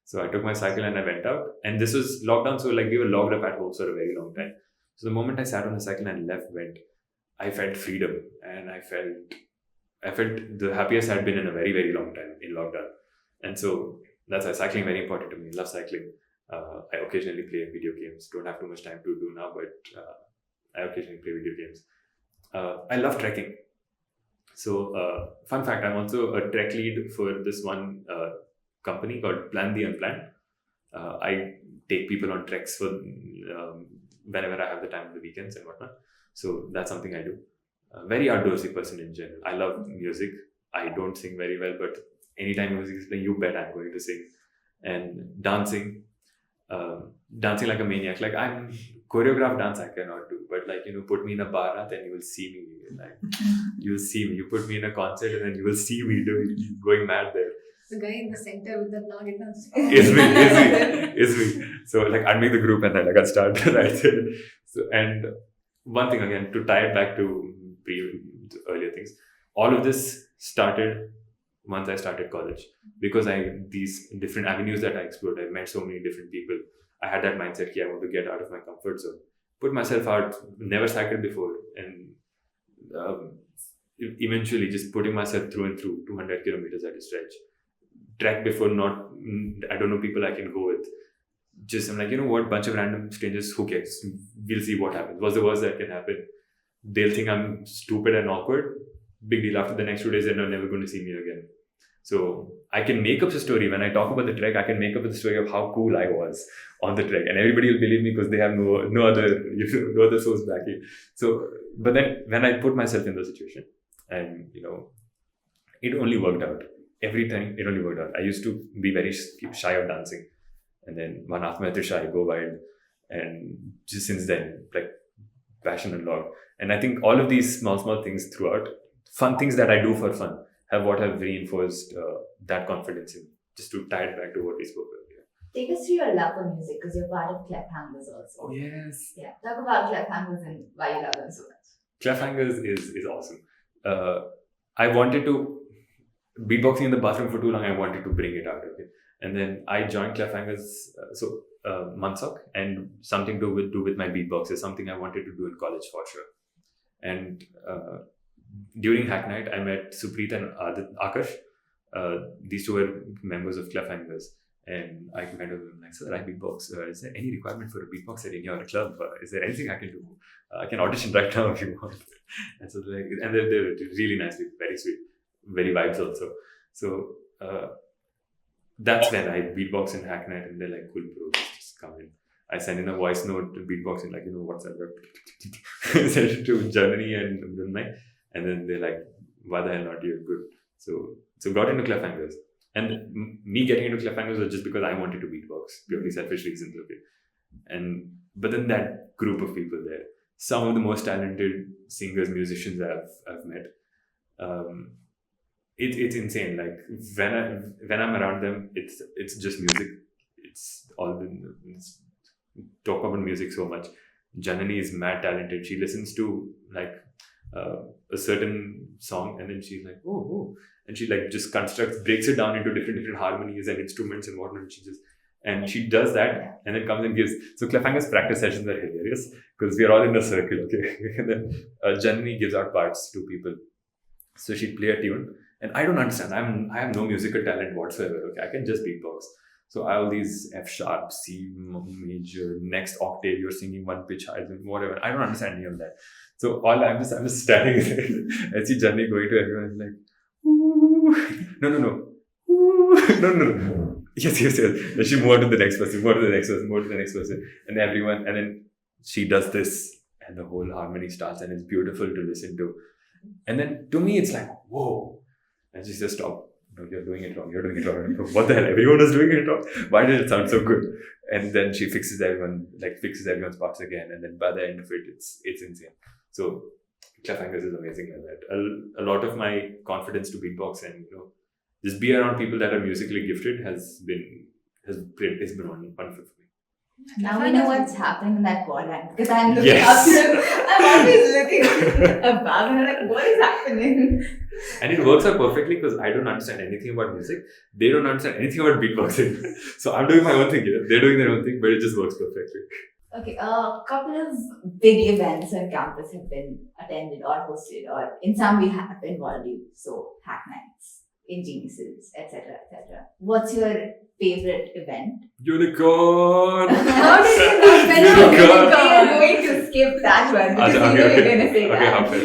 So I took my cycle and I went out. And this was lockdown, so like we were locked up at home for a very long time. So the moment I sat on the cycle and went, I felt freedom, and I felt the happiest I'd been in a very, very long time in lockdown. And so that's why cycling very important to me. Love cycling. I occasionally play video games. Don't have too much time to do now, but I occasionally play video games. I love trekking. So, fun fact, I'm also a trek lead for this one company called Plan the Unplanned. I take people on treks for whenever I have the time on the weekends and whatnot. So that's something I do. Very outdoorsy person in general. I love music. I don't sing very well, but anytime music is playing, you bet I'm going to sing. And dancing. Dancing like a maniac. Like, I'm choreographed dance I cannot do, but like, put me in a bar, then you will see me. Like, you'll see me. You put me in a concert and then you will see me going mad there. The guy in the center with the blonde is me. So like, I'd make the group and then I got started right there. So, and one thing again, to tie it back to earlier things, all of this started once I started college, because these different avenues that I explored, I met so many different people. I had that mindset, I want to get out of my comfort zone, put myself out, never cycled before, and eventually just putting myself through and through 200 kilometers at a stretch. Trek before, I don't know people I can go with. Just, I'm like, what, bunch of random strangers, who cares? We'll see what happens. What's the worst that can happen? They'll think I'm stupid and awkward. Big deal. After the next 2 days, they're never going to see me again. So I can make up a story. When I talk about the trek, I can make up the story of how cool I was on the trek, and everybody will believe me because they have no other source backing. So, but then when I put myself in the situation, and it only worked out. Every time it only worked out. I used to be very shy of dancing, and then one after shy, go wild, and just since then, like, passion unlocked. And I think all of these small things throughout, fun things that I do for fun, have reinforced that confidence in. Just to tie it back to what we spoke earlier. Take us through your love for music, because you're part of Clefhangers also. Oh yes. Yeah, talk about Clefhangers and why you love them so much. Cleffhangers is awesome. I wanted to beatboxing in the bathroom for too long. I wanted to bring it out. Okay, and then I joined Clefhangers. MUNSoc, and something to do with my beatbox is something I wanted to do in college for sure. And during Hacknight, I met Supreet and Akash. These two were members of Cleffhangers, and I kind of like, sir, I beatbox. Is there any requirement for a beatboxer in your club? Is there anything I can do? I can audition right now if you want. And so and they're really nice people, very sweet, very vibes also. So that's when I beatbox in Hacknight, and they're like, cool bro, just come in. I send in a voice note to beatboxing, like, WhatsApp. Send it to Germany and Brunei. And then they're like, why the hell not? You're good. So got into Cleffhangers. And me getting into Cleffhangers was just because I wanted to beatbox, purely selfish reasons. Okay. But then that group of people there, some of the most talented singers, musicians I've met. It's insane. Like, when I'm around them, it's just music. It's talk about music so much. Janani is mad talented. She listens to like a certain song, and then she's like, oh, and she like just breaks it down into different harmonies and instruments and whatnot. And she does that, and then comes and gives. So Cleffhangers practice sessions are hilarious because we are all in a circle, okay? And then Janani gives out parts to people. So she'd play a tune, and I don't understand. I have no musical talent whatsoever. Okay, I can just beatbox. So all these F sharp, C major, next octave, you're singing one pitch higher, whatever. I don't understand any of that. So I'm just standing there. I see Janani going to everyone like, ooh, no. Ooh, no. Yes. Then she moved on to the next person, moved to the next person, and everyone, and then she does this, and the whole harmony starts, and it's beautiful to listen to. And then to me, it's like, whoa. And she says, stop. No, you're doing it wrong. What the hell? Everyone was doing it wrong. Why did it sound so good? And then she fixes everyone's parts again. And then by the end of it, it's insane. So Cleffhangers is amazing like that. A lot of my confidence to beatbox and just be around people that are musically gifted has been wonderful for me. Now we know what's happening in that quadrant because I'm looking Yes. up. I'm always looking above and I'm like, what is happening? And it works out perfectly because I don't understand anything about music. They don't understand anything about beatboxing. So I'm doing my own thing here. They're doing their own thing, but it just works perfectly. Okay, a couple of big events on campus have been attended or hosted, or in some way have involved you. So, Hacknights, Ingeniuses, etc., etc. What's your favorite event? UniCon! How did you know when We UniCon! are going to skip that one because Okay, we know okay. you're going to say Okay,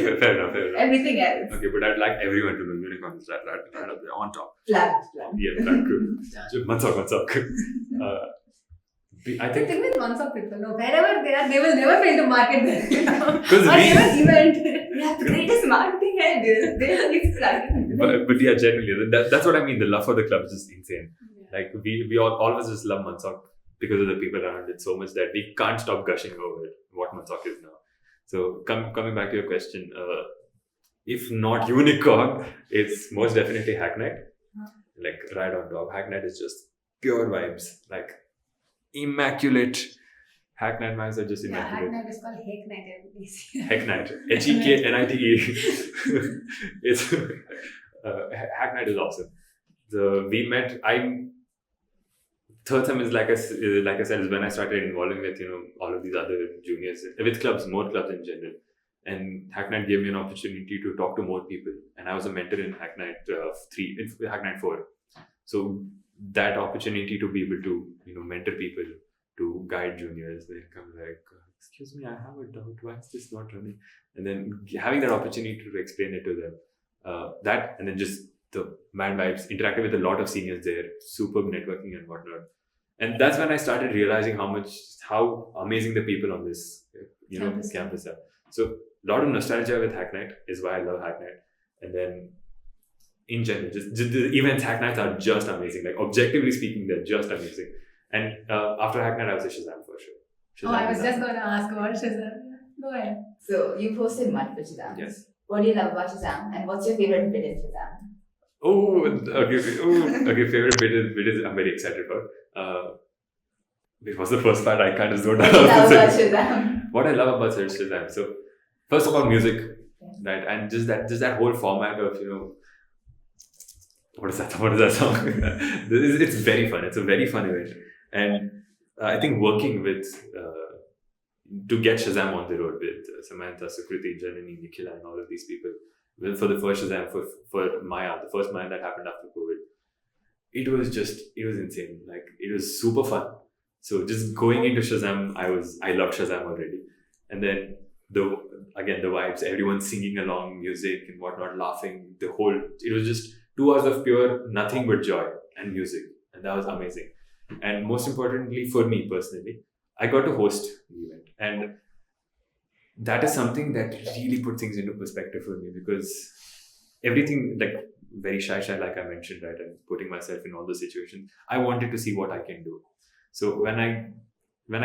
that. fair enough. Everything else. Okay, but I'd like everyone to know UniCon is right up there on top. Plug. Yeah, that's good. MUNSoc. I The think thing with MUNSoc people, no, wherever they are, they will never fail to market them. because Or even event. We have the greatest marketing head. They're keep plugging. but yeah, generally that's what I mean. The love for the club is just insane. Like we all of us just love MUNSoc because of the people around it so much that we can't stop gushing over it, what MUNSoc is now. So coming back to your question, if not UniCon, it's most definitely Hacknight. Like right on top. Hacknight is just pure vibes. Like immaculate. Hacknight vibes are just Yeah, immaculate. Hacknight is called Hacknight, everybody. Hacknight. Heknite. It's Hacknight is awesome. We met. Third sem is like I said, is when I started involving with all of these other juniors with clubs, more clubs in general. And Hacknight gave me an opportunity to talk to more people, and I was a mentor in Hacknight 3, in Hacknight 4. So that opportunity to be able to mentor people, to guide juniors, they come like, excuse me, I have a doubt. Why is this not running? And then having that opportunity to explain it to them, that, and then just the mad vibes, interacting with a lot of seniors there, superb networking and whatnot. And that's when I started realizing how amazing the people on this campus are. So a lot of nostalgia with Hacknight is why I love Hacknight. And then in general, just the events, Hacknights are just amazing. Like objectively speaking, they're just amazing. And after Hacknight, I was a Shazam for sure. Shazam I was is just awesome. going to ask about Shazam. Go ahead. So you posted multiple Shazams. Yes. What do you love about Shazam, and what's your favorite bit in Shazam? Oh, okay. Favorite bit is I'm very excited for. It was the first part. I kind of zoned What do you love about out. Shazam? What I love about Shazam. So, first of all, music, right, and just that whole format of what is that song? It's very fun. It's a very fun event, and I think working with to get Shazam on the road with Samantha, Sukriti, Janani, Nikhila, and all of these people. Well, for the first Shazam, for Maya, the first Maya that happened after COVID, it was insane. Like it was super fun. So just going into Shazam, I loved Shazam already, and then the vibes, everyone singing along, music and whatnot, laughing. It was just 2 hours of pure nothing but joy and music, and that was amazing. And most importantly, for me personally, I got to host the event, and that is something that really put things into perspective for me, because everything, like very shy, like I mentioned, right, and putting myself in all those situations, I wanted to see what I can do. So when I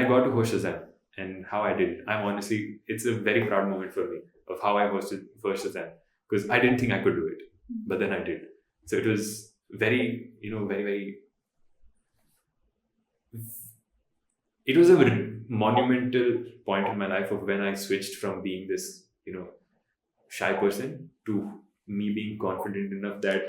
got to host Shazam and how I did it, it's a very proud moment for me of how I hosted first Shazam, because I didn't think I could do it, but then I did. So it was very, very, it was a monumental point in my life of when I switched from being this, shy person to me being confident enough that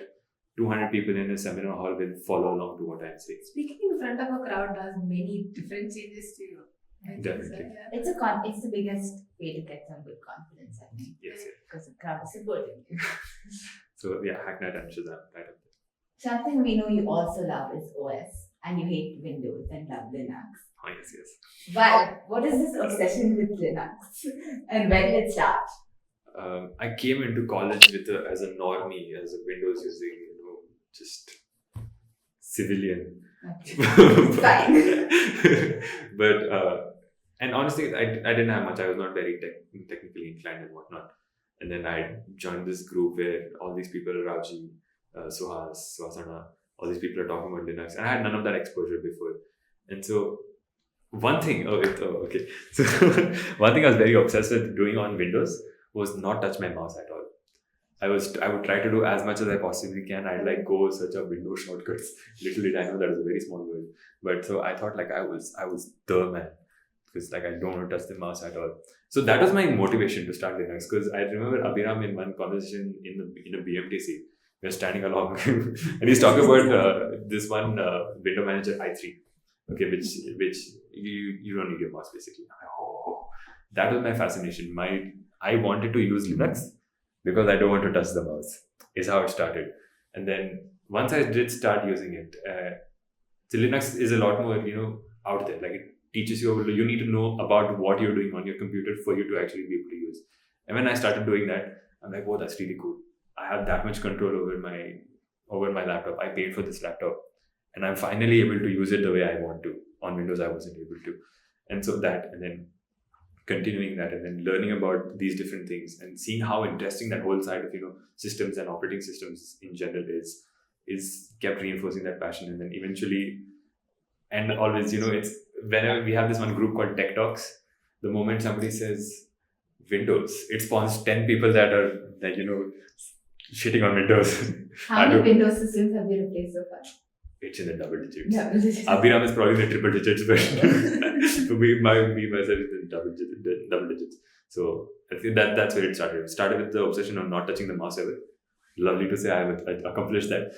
200 people in a seminar hall will follow along to what I'm saying. Speaking in front of a crowd does many different changes to you. I think Definitely. So, yeah. It's the biggest way to get some good confidence, I think. Yes. Because the crowd is supporting you. So yeah, Hacknight and Shazam, right up there. Something we know you also love is OS, and you hate Windows and love Linux. Oh, yes. Why? What is this obsession with Linux? And when did it start? I came into college as a normie, as a Windows using, just civilian. Okay. Fine. But and honestly, I didn't have much. I was not very technically inclined and whatnot. And then I joined this group where all these people, Raji, Suhasana, all these people are talking about Linux, and I had none of that exposure before. And so one thing, So one thing I was very obsessed with doing on Windows was not touch my mouse at all. I would try to do as much as I possibly can. I'd like go search up Windows shortcuts. Little did I know that was a very small word. But so I thought like I was the man, because like I don't want to touch the mouse at all. So that was my motivation to start Linux, because I remember Abhiram in one conversation in a BMTC. We were standing along and he's talking about this one window manager i3, okay, which you don't need your mouse basically. Oh, that was my fascination. I wanted to use Linux because I don't want to touch the mouse, is how it started. And then once I did start using it, so Linux is a lot more, out there. Like it teaches you need to know about what you're doing on your computer for you to actually be able to use. And when I started doing that, I'm like, oh, that's really cool. I have that much control over my laptop. I paid for this laptop and I'm finally able to use it the way I want to. On Windows, I wasn't able to. And so that, and then continuing that, and then learning about these different things and seeing how interesting that whole side of systems and operating systems in general is kept reinforcing that passion. And then eventually, and always, it's whenever we have this one group called Tech Talks, the moment somebody says Windows, it spawns 10 people that are like shitting on Windows. How many Windows systems have you replaced so far? It's in the double digits. Double digits. Abhiram is probably in the triple digits, but for me myself is in double digits. So I think that's where it started. It started with the obsession of not touching the mouse ever. Lovely to say I accomplished that,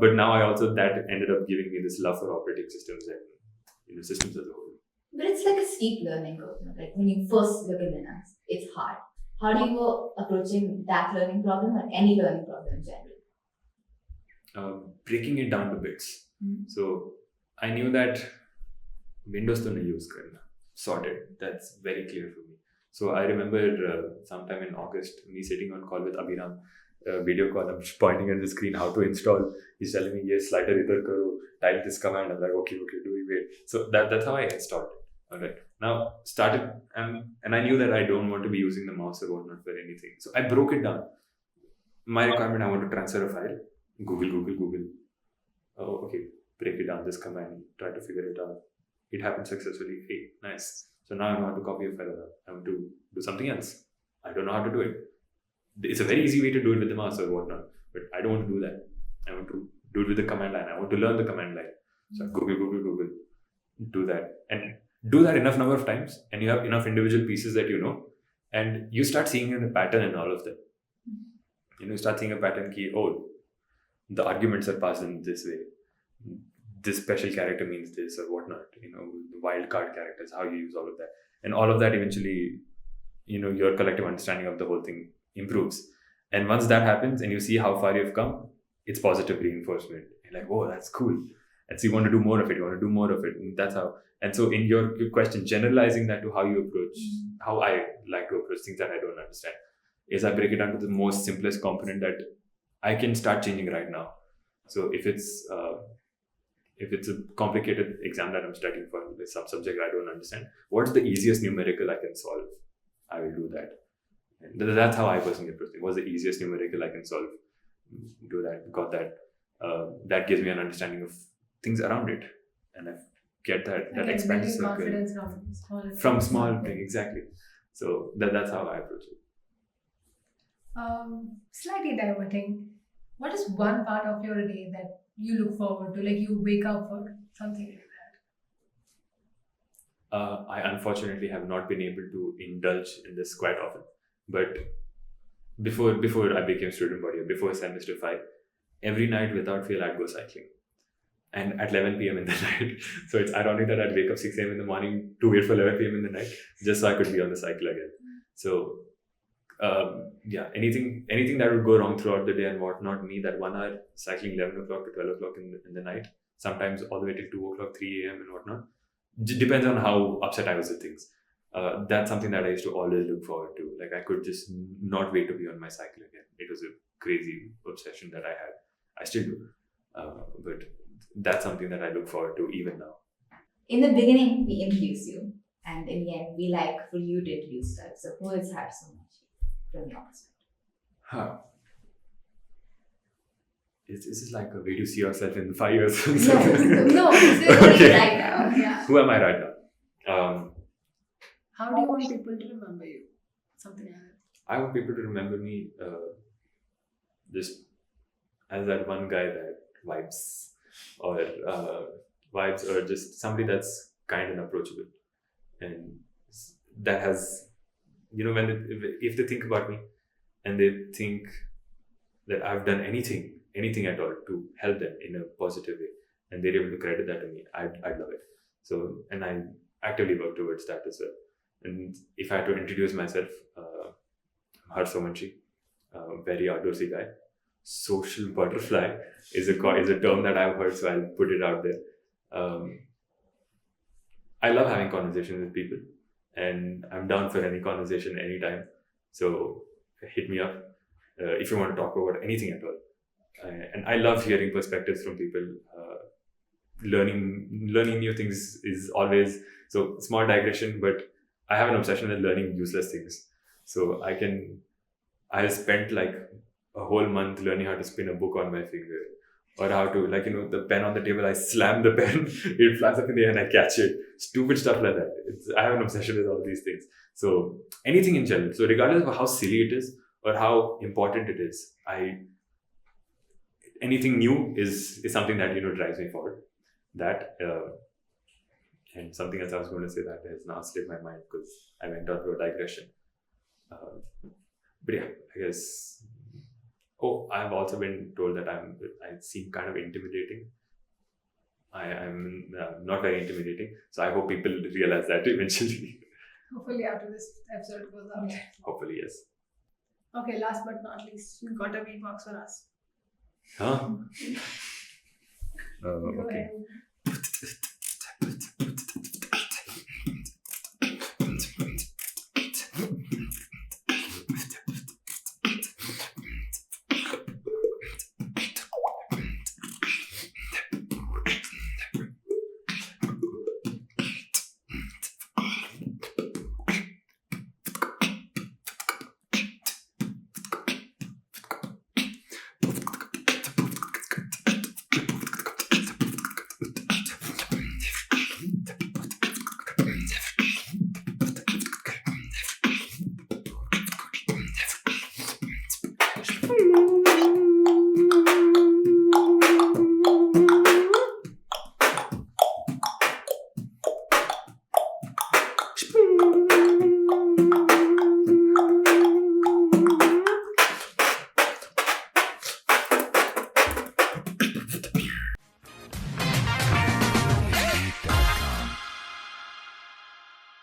but now that ended up giving me this love for operating systems and systems as a whole. But it's like a steep learning curve. Like when you first look at Linux, it's hard. How do you go approaching that learning problem or any learning problem in general? Breaking it down to bits. Mm-hmm. So I knew that Windows to use karna, sorted. That's very clear for me. So I remember sometime in August, me sitting on call with Abhiram, video call. I'm pointing at the screen how to install. He's telling me, yes, slider idhar karo, type this command. I'm like, okay, do we wait? So that's how I installed it. Alright. Now started, and I knew that I don't want to be using the mouse or whatnot for anything. So I broke it down. My requirement, I want to transfer a file. Google. Oh, okay. Break it down. This command. Try to figure it out. It happened successfully. Hey, nice. So now I know how to copy a file. I want to do something else. I don't know how to do it. It's a very easy way to do it with the mouse or whatnot, but I don't want to do that. I want to do it with the command line. I want to learn the command line. So Google. Do that. And do that enough number of times, and you have enough individual pieces that and you start seeing a pattern in all of them. You start seeing a pattern key, the arguments are passed in this way. This special character means this or whatnot. The wildcard characters, how you use all of that. And all of that eventually, your collective understanding of the whole thing improves. And once that happens and you see how far you've come, it's positive reinforcement. You're like, oh, that's cool. And so you want to do more of it. And that's how. And so in your question, generalizing that to how you approach, how I like to approach things that I don't understand, is I break it down to the most simplest component that I can start changing right now. So if it's a complicated exam that I'm studying for, with some subject I don't understand, what's the easiest numerical I can solve? I will do that. And that's how I personally approach it. What's the easiest numerical I can solve? Do that. Got that. That gives me an understanding of things around it, and I get that expands confidence from small thing, exactly. So that's how I approach it. Slightly diverting. What is one part of your day that you look forward to? Like you wake up for something like that? I unfortunately have not been able to indulge in this quite often. But before I became student body, before semester 5, every night without fail I'd go cycling. And at 11 p.m. in the night. So it's ironic that I'd wake up 6 a.m. in the morning to wait for 11 p.m. in the night just so I could be on the cycle again. So anything that would go wrong throughout the day and whatnot, me that 1 hour cycling 11 o'clock to 12 o'clock in the night, sometimes all the way till 2 o'clock, 3 a.m. and whatnot. Depends on how upset I was with things. That's something that I used to always look forward to. Like I could just not wait to be on my cycle again. It was a crazy obsession that I had. I still do. But that's something that I look forward to even now. In the beginning, we introduce you, and in the end, we like for you to introduce us. So who is Somvanshi from your perspective? Is this like a way to see yourself in 5 years? No, this is okay. Right now. Yeah. Who am I right now? How do you want people to remember you? Something like that. I want people to remember me just as that one guy that vibes, or just somebody that's kind and approachable, and that has, when if they think about me and they think that I've done anything at all to help them in a positive way, and they're able to credit that to me, I'd love it. So, and I actively work towards that as well. And if I had to introduce myself, Somvanshi, very outdoorsy guy. Social butterfly is a term that I've heard, so I'll put it out there. I love having conversations with people, and I'm down for any conversation anytime. So hit me up if you want to talk about anything at all. And I love hearing perspectives from people. Learning new things is always, so small digression, but I have an obsession with learning useless things. So I spent like a whole month learning how to spin a book on my finger, or how to, the pen on the table, I slam the pen, it flies up in the air and I catch it. Stupid stuff like that. I have an obsession with all these things. So anything in general. So regardless of how silly it is or how important it is, anything new is something that drives me forward. That and something else I was going to say that has now slipped my mind because I went on to a digression. But yeah, I guess. Oh, I've also been told that I seem kind of intimidating. I'm not very intimidating, so I hope people realize that eventually. Hopefully, after this episode goes out. Hopefully, yes. Okay, last but not least, you got a beatbox for us. Huh? Go Okay. ahead.